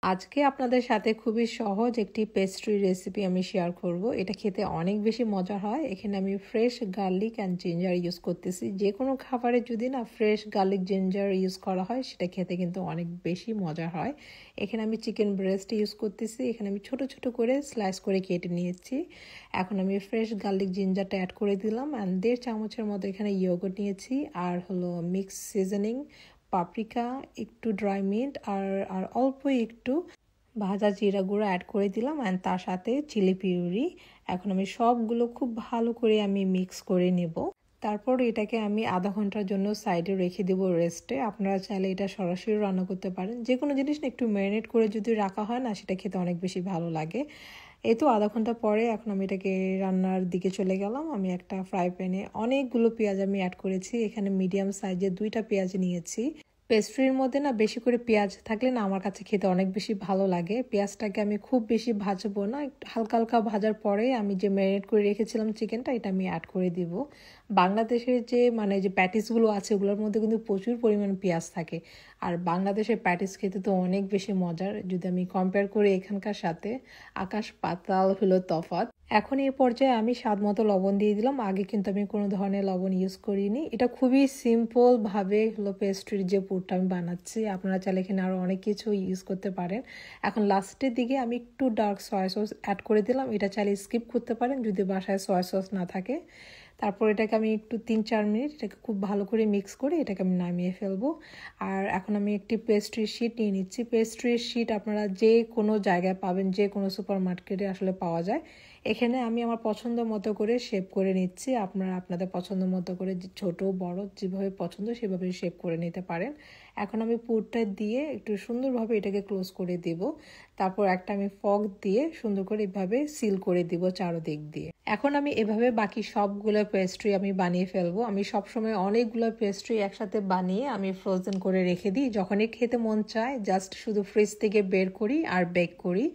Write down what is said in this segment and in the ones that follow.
আজকে আপনাদের সাথে খুবই সহজ একটি পেস্ট্রি রেসিপি আমি শেয়ার করব। এটা খেতে অনেক বেশি মজা হয়। এখানে আমি fresh garlic and ginger use করতেছি। যে কোনো খাবারে যদি না ফ্রেশ গার্লিক জিঞ্জার ইউজ করা হয় সেটা খেতে কিন্তু অনেক বেশি মজা হয়। এখানে আমি চিকেন ব্রেস্ট ইউজ করতেছি। এখানে আমি ছোট ছোট করে স্লাইস করে কেটে নিয়েছি। এখন আমি ফ্রেশ গার্লিক জিঞ্জারটা অ্যাড করে দিলাম অ্যান্ড 1.5 চামচের মতো এখানে ইয়োগurt নিয়েছি আর হলো মিক্স সিজনিং, পাপরিকা, একটু ড্রাই মিন্ট আর অল্প একটু ভাজা জিরা গুঁড়ো অ্যাড করে দিলাম অ্যান্ড তার সাথে চিলি পিউরি। এখন আমি সবগুলো খুব ভালো করে আমি মিক্স করে নেব। তারপর এটাকে আমি আধা ঘন্টার জন্য সাইডে রেখে দেবো রেস্টে। আপনারা চাইলে এটা সরাসরি রান্না করতে পারেন। যে কোনো জিনিস না একটু ম্যারিনেট করে যদি রাখা হয় না সেটা খেতে অনেক বেশি ভালো লাগে। এই তো আধা ঘন্টা পরে এখন আমি এটাকে রান্নার দিকে চলে গেলাম। আমি একটা ফ্রাই প্যানে অনেকগুলো পেঁয়াজ আমি অ্যাড করেছি। এখানে মিডিয়াম সাইজের 2টা পেঁয়াজ নিয়েছি। পেস্ট্রির মধ্যে না বেশি করে পেঁয়াজ থাকলে না আমার কাছে খেতে অনেক বেশি ভালো লাগে। পেঁয়াজটাকে আমি খুব বেশি ভাজবো না, একটু হালকা হালকা ভাজার পরে আমি যে ম্যারিনেট করে রেখেছিলাম চিকেনটা এটা আমি অ্যাড করে দিব। বাংলাদেশের যে প্যাটিসগুলো আছে ওগুলোর মধ্যে কিন্তু প্রচুর পরিমাণ পেঁয়াজ থাকে। আর বাংলাদেশের প্যাটিস খেতে তো অনেক বেশি মজার। যদি আমি কম্পেয়ার করি এখানকার সাথে, আকাশ পাতাল হলো তফাৎ। এখন এই পর্যায়ে আমি স্বাদ মতো লবণ দিয়ে দিলাম। আগে কিন্তু আমি কোনো ধরনের লবণ ইউজ করিনি। এটা খুবই সিম্পলভাবে হলো পেস্ট্রির যে পুরটা আমি বানাচ্ছি। আপনারা চাইলে এখানে আরও অনেক কিছু ইউজ করতে পারেন। এখন লাস্টের দিকে আমি একটু ডার্ক সয়া সস অ্যাড করে দিলাম। এটা চাইলে স্কিপ করতে পারেন যদি বাসায় সয়া সস না থাকে। তারপর এটাকে আমি একটু 3-4 মিনিট এটাকে খুব ভালো করে মিক্স করে এটাকে আমি নামিয়ে ফেলবো। আর এখন আমি একটি পেস্ট্রি শিট নিয়ে নিচ্ছি। পেস্ট্রি শিট আপনারা যে কোনো জায়গায় পাবেন, যে কোনো সুপার মার্কেটে আসলে পাওয়া যায়। এখানে আমি আমার পছন্দ মতো করে শেপ করে নিচ্ছি। আপনারা আপনাদের পছন্দ মতো করে ছোট বড় যেভাবে পছন্দ সেভাবে শেপ করে নিতে পারেন। এখন আমি পুরটা দিয়ে একটু সুন্দরভাবে এটাকে ক্লোজ করে দিব। তারপর একটা আমি ফক দিয়ে সুন্দর করে এভাবে সিল করে দিব চারদিক দিয়ে। এখন আমি এভাবে বাকি সবগুলো পেস্ট্রি আমি বানিয়ে ফেলবো। আমি সবসময় অনেকগুলো পেস্ট্রি একসাথে বানিয়ে আমি ফ্রোজেন করে রেখে দিই। যখনই খেতে মন চায় জাস্ট শুধু ফ্রিজ থেকে বের করি আর বেক করি।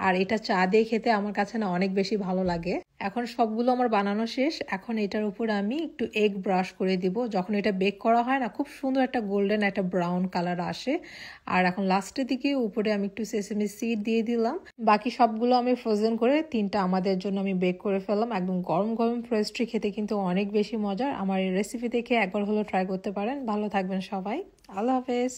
আর এটা চা দিয়ে খেতে আমার কাছে না অনেক বেশি ভালো লাগে। এখন সবগুলো আমার বানানো শেষ। এখন এটার উপর আমি একটু এগ ব্রাশ করে দিব। যখন এটা বেক করা হয় না খুব সুন্দর একটা গোল্ডেন একটা ব্রাউন কালার আসে। আর এখন লাস্টের দিকে উপরে আমি একটু সেসেমি সিড দিয়ে দিলাম। বাকি সবগুলো আমি ফ্রোজেন করে 3টা আমাদের জন্য আমি বেক করে ফেললাম। একদম গরম গরম পেস্ট্রি খেতে কিন্তু অনেক বেশি মজার। আমার এই রেসিপি দেখে একবার হলো ট্রাই করতে পারেন। ভালো থাকবেন সবাই। আল্লাহ হাফেজ।